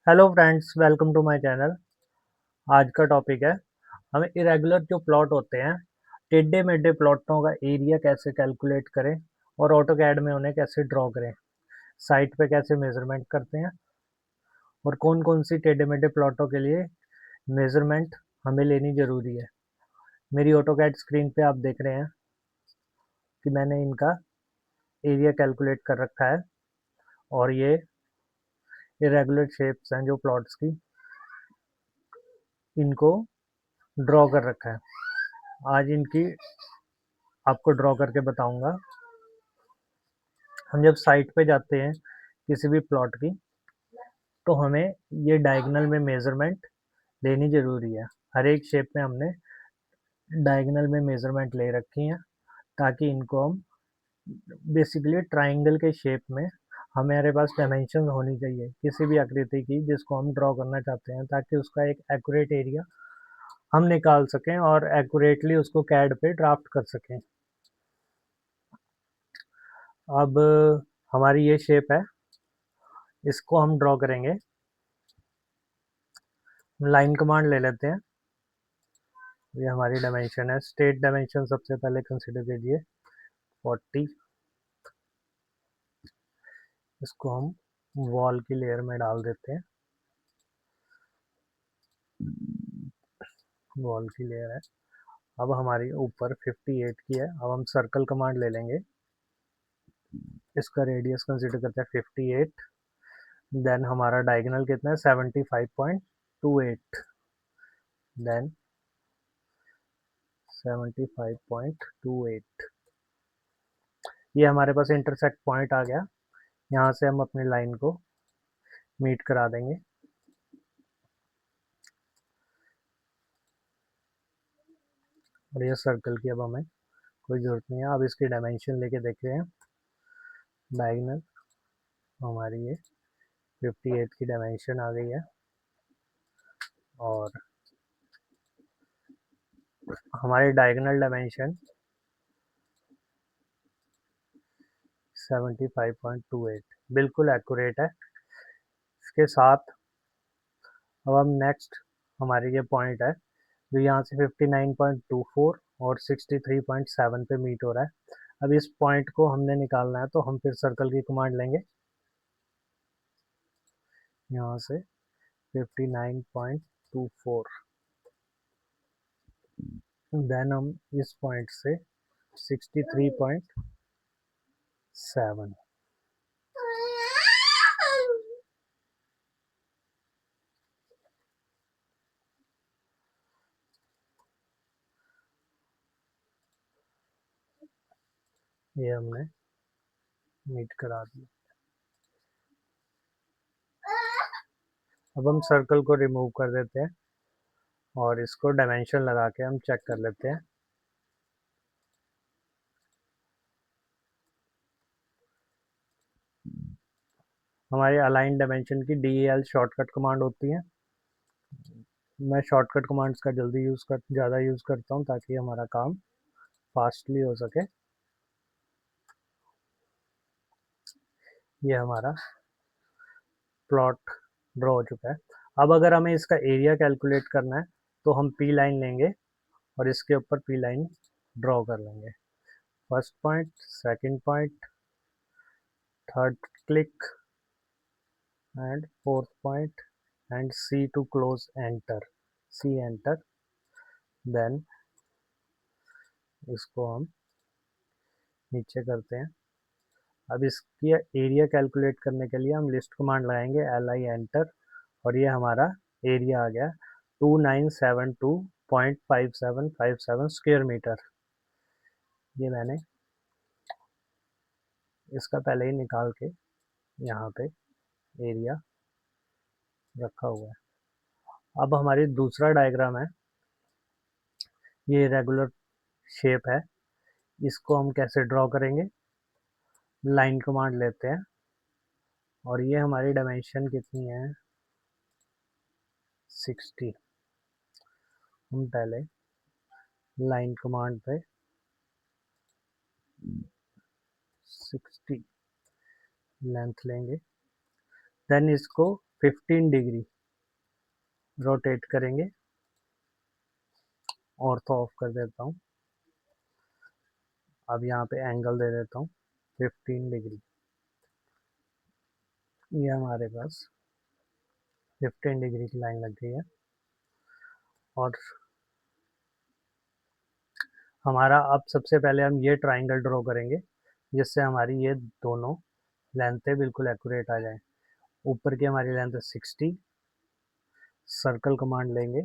Hello friends, welcome to my channel. आज का topic है हमें इरेगुलर जो प्लॉट होते हैं, टेढ़े मेढ़े प्लॉटों का एरिया कैसे कैलकुलेट करें और ऑटोकैड में उन्हें कैसे ड्रॉ करें, साइट पे कैसे मेजरमेंट करते हैं और कौन कौन सी टेढ़े मेढ़े प्लॉटों के लिए मेजरमेंट हमें लेनी ज़रूरी है। मेरी ऑटोकैड स्क्रीन पे आप देख रहे हैं कि मैंने इनका एरिया कैलकुलेट कर रखा है और ये इरेगुलर शेप्स हैं जो प्लॉट्स की, इनको ड्रॉ कर रखा है। आज इनकी आपको ड्रॉ करके बताऊंगा। हम जब साइट पे जाते हैं किसी भी प्लॉट की, तो हमें ये डायगोनल में मेजरमेंट लेनी ज़रूरी है। हर एक शेप में हमने डायगोनल में मेजरमेंट ले रखी हैं ताकि इनको हम बेसिकली ट्राइंगल के शेप में हमारे पास डायमेंशन होनी चाहिए किसी भी आकृति की जिसको हम ड्रॉ करना चाहते हैं, ताकि उसका एक एक्यूरेट एरिया हम निकाल सकें और एक्यूरेटली उसको कैड पे ड्राफ्ट कर सकें। अब हमारी ये शेप है, इसको हम ड्रॉ करेंगे। लाइन कमांड ले लेते हैं। ये हमारी डायमेंशन है। स्टेट डायमेंशन सबसे पहले कंसिडर कीजिए 40। इसको हम वॉल की लेयर में डाल देते हैं। वॉल की लेयर है। अब हमारी ऊपर 58 की है। अब हम सर्कल कमांड ले लेंगे। इसका रेडियस कंसिडर करते हैं 58। देन हमारा डायगोनल कितना है 75.28। देन 75.28, ये हमारे पास इंटरसेक्ट पॉइंट आ गया। यहाँ से हम अपनी लाइन को मीट करा देंगे। और ये सर्कल की अब हमें कोई ज़रूरत नहीं है। अब इसकी डायमेंशन लेके देखते हैं। डायगोनल हमारी ये 58 की डायमेंशन आ गई है और हमारी डायगोनल डायमेंशन 75.28 बिल्कुल एक्यूरेट है। इसके साथ अब हम नेक्स्ट, हमारी ये पॉइंट है जो यहाँ से 59.24 और 63.7 पे मीट हो रहा है। अब इस पॉइंट को हमने निकालना है, तो हम फिर सर्कल की कमांड लेंगे। यहाँ से 59.24, देन हम इस पॉइंट से 63.7, ये हमने मीट करा दिया। अब हम सर्कल को रिमूव कर देते हैं और इसको डायमेंशन लगा के हम चेक कर लेते हैं। हमारे अलाइन डायमेंशन की DAL शॉर्टकट कमांड होती है। मैं शॉर्टकट कमांड्स का ज़्यादा यूज़ करता हूँ ताकि हमारा काम फास्टली हो सके। ये हमारा प्लॉट ड्रॉ हो चुका है। अब अगर हमें इसका एरिया कैलकुलेट करना है, तो हम पी लाइन लेंगे और इसके ऊपर पी लाइन ड्रॉ कर लेंगे। First point, second point, third click and fourth point and C to close enter, C enter. Then इसको हम नीचे करते हैं। अब इसकी एरिया कैलकुलेट करने के लिए हम लिस्ट कमांड लगाएंगे, LI एंटर, और ये हमारा एरिया आ गया 2972.5757 स्क्वायर मीटर। ये मैंने इसका पहले ही निकाल के यहाँ पे एरिया रखा हुआ है। अब हमारी दूसरा डायग्राम है, ये रेगुलर शेप है। इसको हम कैसे ड्रॉ करेंगे? लाइन कमांड लेते हैं और ये हमारी डायमेंशन कितनी है 60। हम पहले लाइन कमांड पे 60 लेंथ लेंगे। देन इसको 15 डिग्री रोटेट करेंगे। ऑर्थो ऑफ कर देता हूँ। अब यहाँ पे एंगल दे देता हूँ 15 डिग्री। ये हमारे पास 15 डिग्री की लाइन लग गई है। और हमारा अब सबसे पहले हम ये ट्राइंगल ड्रॉ करेंगे जिससे हमारी ये दोनों लेंथें बिल्कुल एक्यूरेट आ जाए। ऊपर की हमारी लेंथ है 60। सर्कल कमांड लेंगे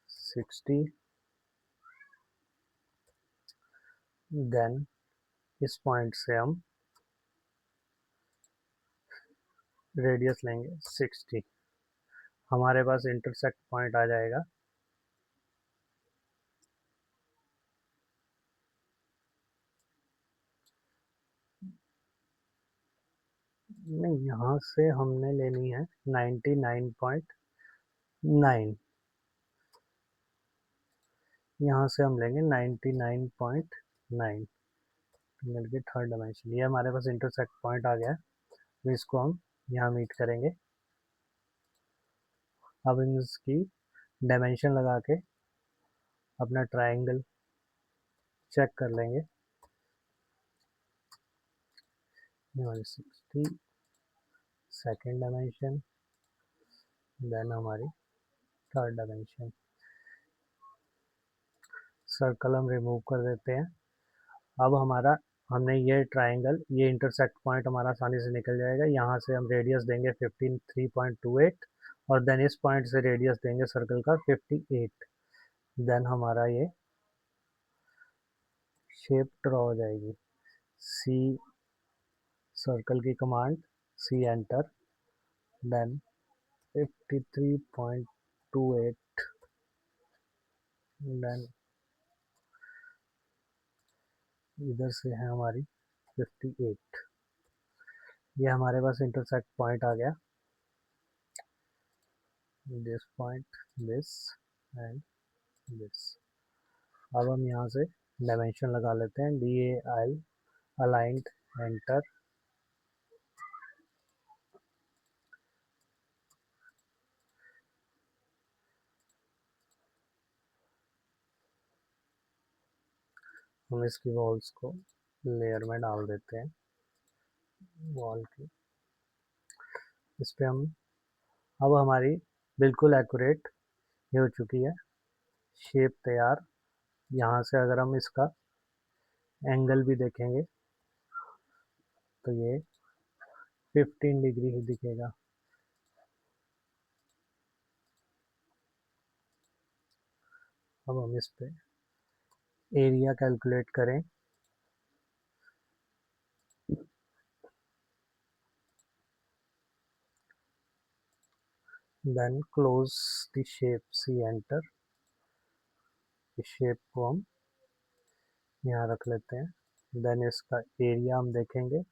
60। देन इस पॉइंट से हम रेडियस लेंगे 60। हमारे पास इंटरसेक्ट पॉइंट आ जाएगा। नहीं, यहाँ से हमने लेनी है 99.9। यहाँ से हम लेंगे 99.9 मिलके थर्ड डायमेंशन। ये हमारे पास इंटरसेक्ट पॉइंट आ गया है। तो इसको हम यहाँ मीट करेंगे। अब हम इसकी डायमेंशन लगा के अपना ट्राइंगल चेक कर लेंगे। ये हमारी 60 सेकेंड डायमेंशन, देन हमारी थर्ड डायमेंशन। सर्कल हम रिमूव कर देते हैं। अब हमारा हमने ये ट्राइंगल, ये इंटरसेक्ट पॉइंट हमारा आसानी से निकल जाएगा। यहाँ से हम रेडियस देंगे 53.28 और देन इस पॉइंट से रेडियस देंगे सर्कल का 58। देन हमारा ये शेप ड्रॉ हो जाएगी। सी सर्कल की command, C enter, then 53.28, then इधर से है हमारी 58। ये हमारे पास इंटरसेक्ट पॉइंट आ गया। This point, this and this. अब हम यहाँ से डायमेंशन लगा लेते हैं। DAL aligned, enter. हम इसकी वॉल्स को लेयर में डाल देते हैं। वॉल की इस पे हम, अब हमारी बिल्कुल एक्यूरेट ये हो चुकी है, शेप तैयार। यहाँ से अगर हम इसका एंगल भी देखेंगे तो ये 15 डिग्री ही दिखेगा। अब हम इस पे एरिया कैलकुलेट करें। Then close the shape, C enter. इस शेप को हम यहाँ रख लेते हैं। देन इसका एरिया हम देखेंगे,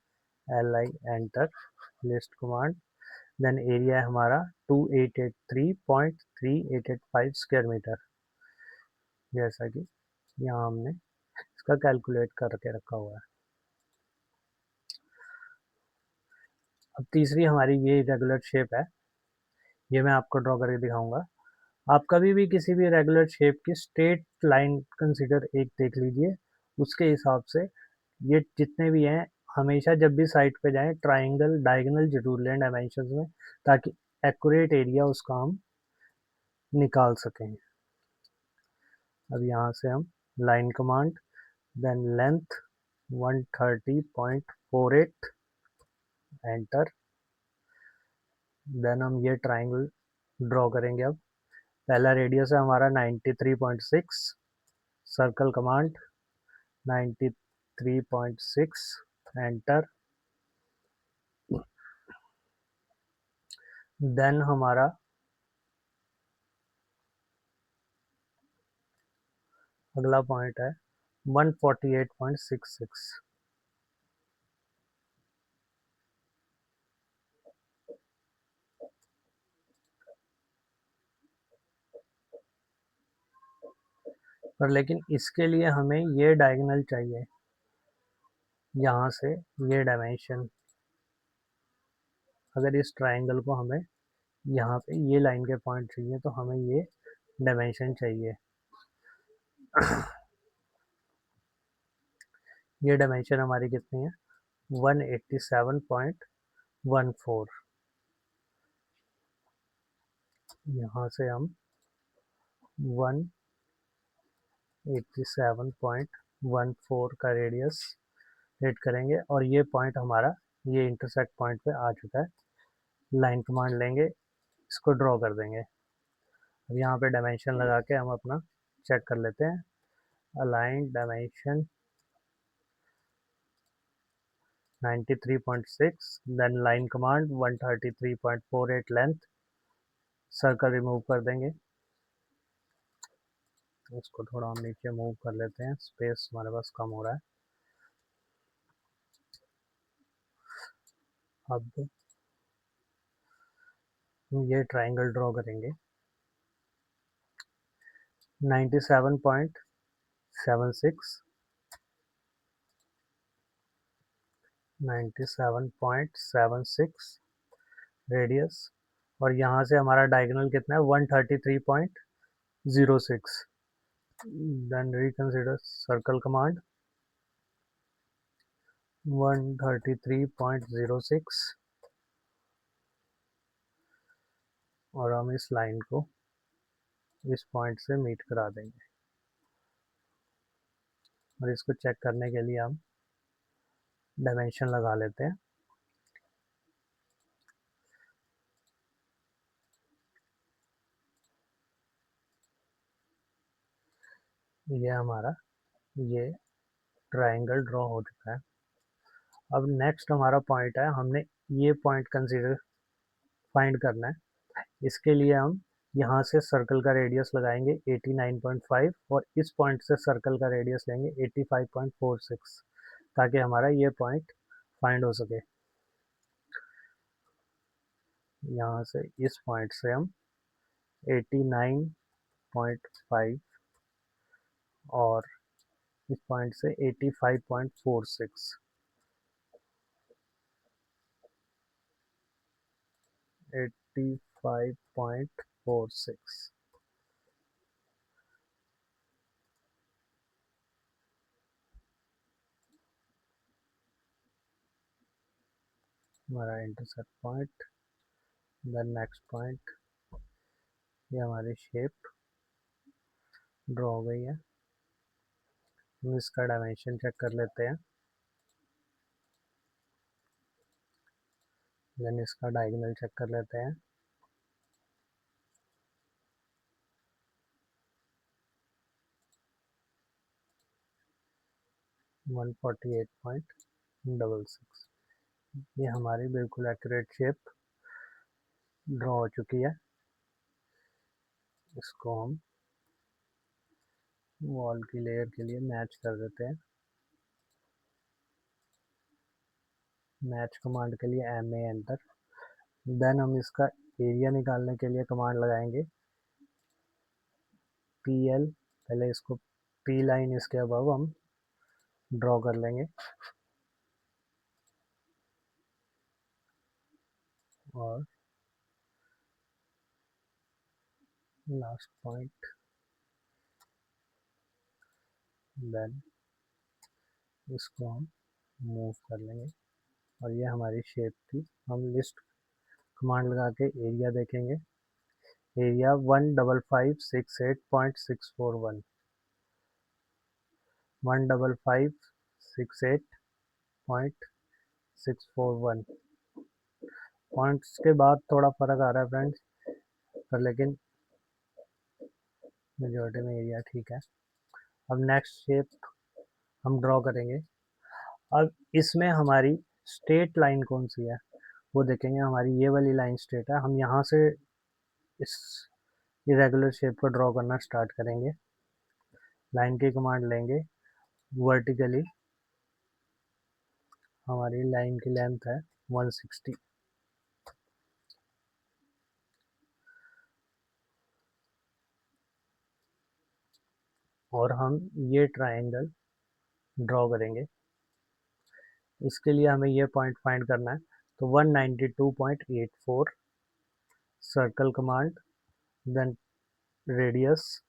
LI enter, list command. Then area है हमारा 2883.3885 स्क्वायर मीटर, जैसा कि यहाँ हमने इसका कैलकुलेट करके रखा हुआ है। अब तीसरी हमारी ये रेगुलर शेप है, ये मैं आपको ड्रॉ करके दिखाऊंगा। आप कभी भी किसी भी रेगुलर शेप की स्ट्रेट लाइन कंसीडर एक देख लीजिए, उसके हिसाब से ये जितने भी हैं हमेशा जब भी साइड पे जाएं ट्राइंगल डायगोनल जरूर लें डायमेंशंस में, ताकि एक्यूरेट एरिया उसका हम निकाल सकें। अब यहाँ से हम line command, then length 130.48, enter. Then हम ये ट्राइंगल ड्रॉ करेंगे। अब पहला रेडियस है हमारा 93.6, सर्कल कमांड 93.6, एंटर। देन हमारा अगला पॉइंट है 148.66। पर लेकिन इसके लिए हमें ये डायगोनल चाहिए, यहाँ से ये डायमेंशन अगर इस ट्राइंगल को हमें यहाँ पे ये लाइन के पॉइंट चाहिए तो हमें ये डायमेंशन चाहिए। ये डायमेंशन हमारी कितनी है? 187.14। यहाँ से हम 187.14 का रेडियस रेड करेंगे और ये पॉइंट हमारा ये इंटरसेक्ट पॉइंट पे आ चुका है। लाइन कमांड लेंगे, इसको ड्रॉ कर देंगे। अब यहाँ पे डायमेंशन लगा के हम अपना चेक कर लेते हैं। Align dimension 93.6, then line command 133.48 length, circle remove कर देंगे। इसको थोड़ा हम नीचे मूव कर लेते हैं, स्पेस हमारे पास कम हो रहा है। अब ये ट्राइंगल ड्रॉ करेंगे 97.76 97.76 रेडियस, और यहाँ से हमारा डायगोनल कितना है? 133.06। देन रिकंसिडर सर्कल कमांड 133.06 और हम इस लाइन को इस पॉइंट से मीट करा देंगे। और इसको चेक करने के लिए हम डायमेंशन लगा लेते हैं। ये हमारा ये ट्राइंगल ड्रॉ हो चुका है। अब नेक्स्ट हमारा पॉइंट है, हमने ये पॉइंट कंसीडर फाइंड करना है। इसके लिए हम यहाँ से सर्कल का रेडियस लगाएंगे 89.5 और इस पॉइंट से सर्कल का रेडियस लेंगे 85.46 ताकि हमारा ये पॉइंट फाइंड हो सके। यहाँ से इस पॉइंट से हम 89.5 और इस पॉइंट से 85.46 85.46 हमारा intersect point. Then next point, ये हमारी शेप ड्रॉ हो गई है। हम इसका डायमेंशन चेक कर लेते हैं। देन इसका डायगोनल चेक कर लेते हैं। वन 148.66। ये हमारी बिल्कुल एक्यूरेट शेप ड्रॉ हो चुकी है। इसको हम वॉल की लेयर के लिए मैच कर देते हैं। मैच कमांड के लिए MA एंटर। देन हम इसका एरिया निकालने के लिए कमांड लगाएंगे PL। पहले इसको P लाइन इसके अबव हम ड्रॉ कर लेंगे और लास्ट पॉइंट। देन इसको हम मूव कर लेंगे और ये हमारी शेप थी। हम लिस्ट कमांड लगा के एरिया देखेंगे। एरिया 15568.641 15568.641 पॉइंट्स के बाद थोड़ा फर्क आ रहा है फ्रेंड्स, पर लेकिन मेजॉरिटी में एरिया ठीक है। अब नेक्स्ट शेप हम ड्रॉ करेंगे। अब इसमें हमारी स्ट्रेट लाइन कौन सी है वो देखेंगे। हमारी ये वाली लाइन स्ट्रेट है। हम यहाँ से इस इरेगुलर शेप को ड्रॉ करना स्टार्ट करेंगे। लाइन की कमांड लेंगे, वर्टिकली हमारी लाइन की लेंथ है 160 और हम ये ट्राइंगल ड्रॉ करेंगे। इसके लिए हमें ये पॉइंट फाइंड करना है। तो 192.84 सर्कल कमांड, देन रेडियस,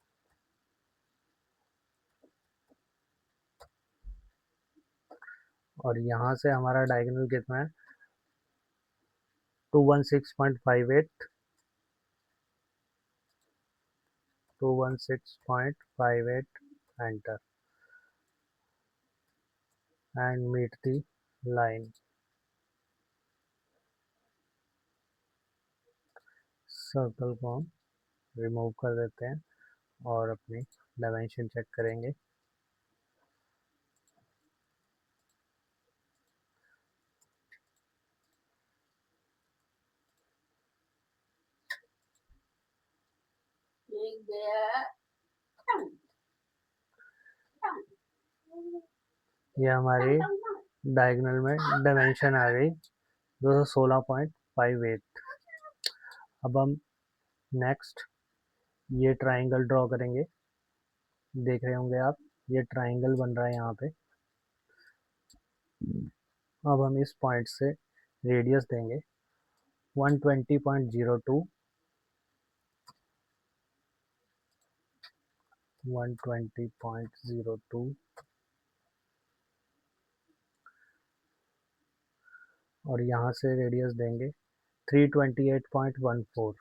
और यहाँ से हमारा डायगोनल कितना है 216.58, 216.58, enter and meet the line. Circle को हम रिमूव कर देते हैं और अपनी डायमेंशन चेक करेंगे। ये हमारी डायगोनल में डायमेंशन आ गई 216.58। अब हम नेक्स्ट ये ट्राइंगल ड्रॉ करेंगे। देख रहे होंगे आप, ये ट्राइंगल बन रहा है यहाँ पे। अब हम इस पॉइंट से रेडियस देंगे 120.02, 120.02, और यहाँ से रेडियस देंगे 328.14,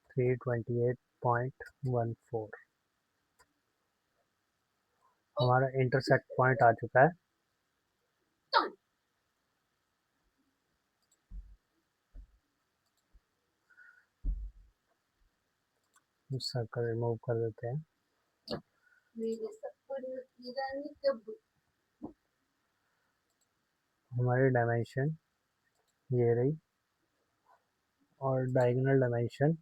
328.14। हमारा इंटरसेक्ट पॉइंट आ चुका है। सर्कल रिमूव कर देते हैं। हमारी डायमेंशन ये रही और डायगोनल डायमेंशन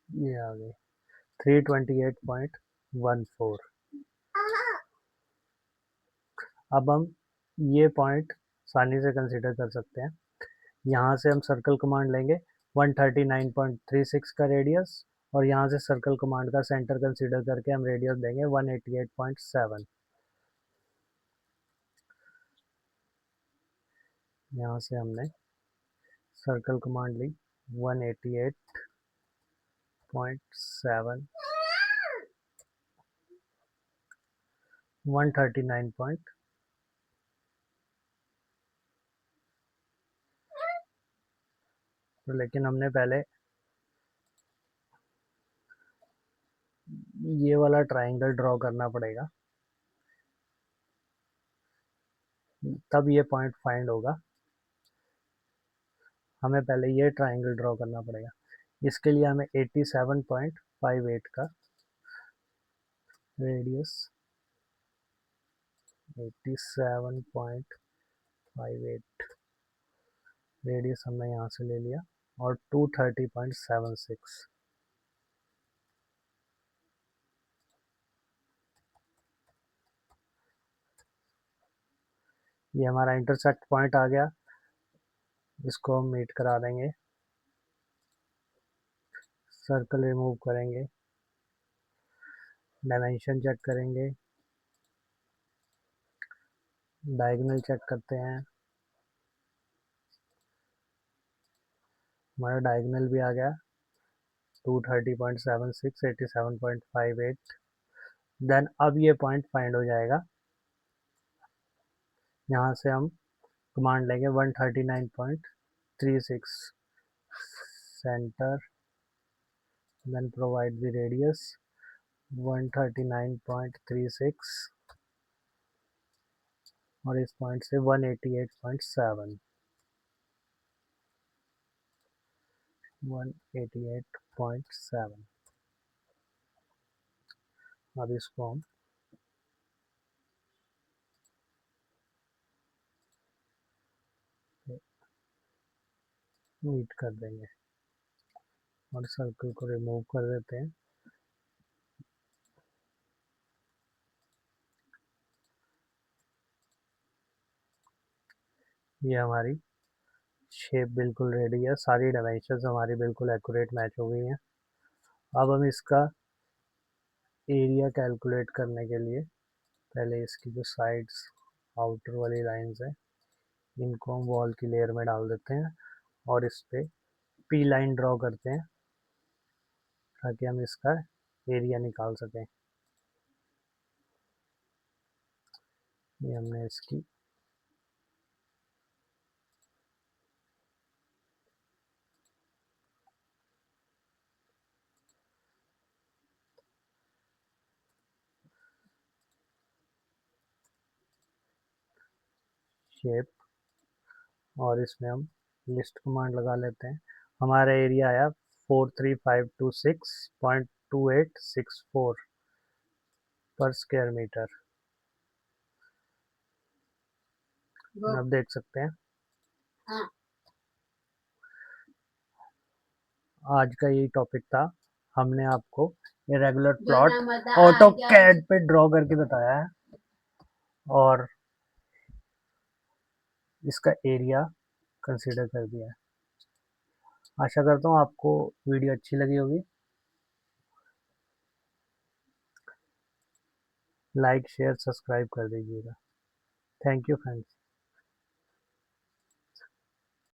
ये आ गई 328.14। अब हम ये पॉइंट आसानी से कंसीडर कर सकते हैं। यहाँ से हम सर्कल कमांड लेंगे 139.36 का रेडियस, और यहाँ से सर्कल कमांड का सेंटर कंसीडर करके हम रेडियस देंगे 188.7। यहाँ से हमने सर्कल कमांड ली 188.7, 139 पॉइंट, तो लेकिन हमने पहले ये वाला ट्राइंगल ड्रॉ करना पड़ेगा, तब ये पॉइंट फाइंड होगा। हमें पहले ये ट्राइंगल ड्रॉ करना पड़ेगा। इसके लिए हमें 87.58 का रेडियस, 87.58 रेडियस हमने यहाँ से ले लिया, और 230.76 ये हमारा इंटरसेक्ट पॉइंट आ गया। इसको हम मीट करा देंगे। सर्कल रिमूव करेंगे, डायमेंशन चेक करेंगे, डायगोनल चेक करते हैं। हमारा डायगोनल भी आ गया 230.76, 87.58। देन अब ये पॉइंट फाइंड हो जाएगा। यहाँ से हम कमांड लेंगे 139.36 center, then provide the radius 139.36, और इस पॉइंट से 188.7, 188.7। अब इसको हम मीट कर देंगे और सर्कल को रिमूव कर देते हैं। ये हमारी शेप बिल्कुल रेडी है, सारी डायमेंशंस हमारी बिल्कुल एक्यूरेट मैच हो गई हैं। अब हम इसका एरिया कैलकुलेट करने के लिए पहले इसकी जो साइड्स आउटर वाली लाइंस है इनको हम वॉल की लेयर में डाल देते हैं और इस पे पी लाइन ड्रॉ करते हैं ताकि हम इसका एरिया निकाल सकें। ये हमने इसकी शेप और इसमें हम लिस्ट कमांड लगा लेते हैं। हमारा एरिया आया 43526.2864 पर स्क्वायर मीटर। अब देख सकते हैं आज का यही टॉपिक था। हमने आपको इरेगुलर प्लॉट ऑटो कैड पे ड्रॉ करके बताया है और इसका एरिया कंसीडर कर दिया है। आशा करता हूँ आपको वीडियो अच्छी लगी होगी। लाइक शेयर सब्सक्राइब कर दीजिएगा। Thank you friends.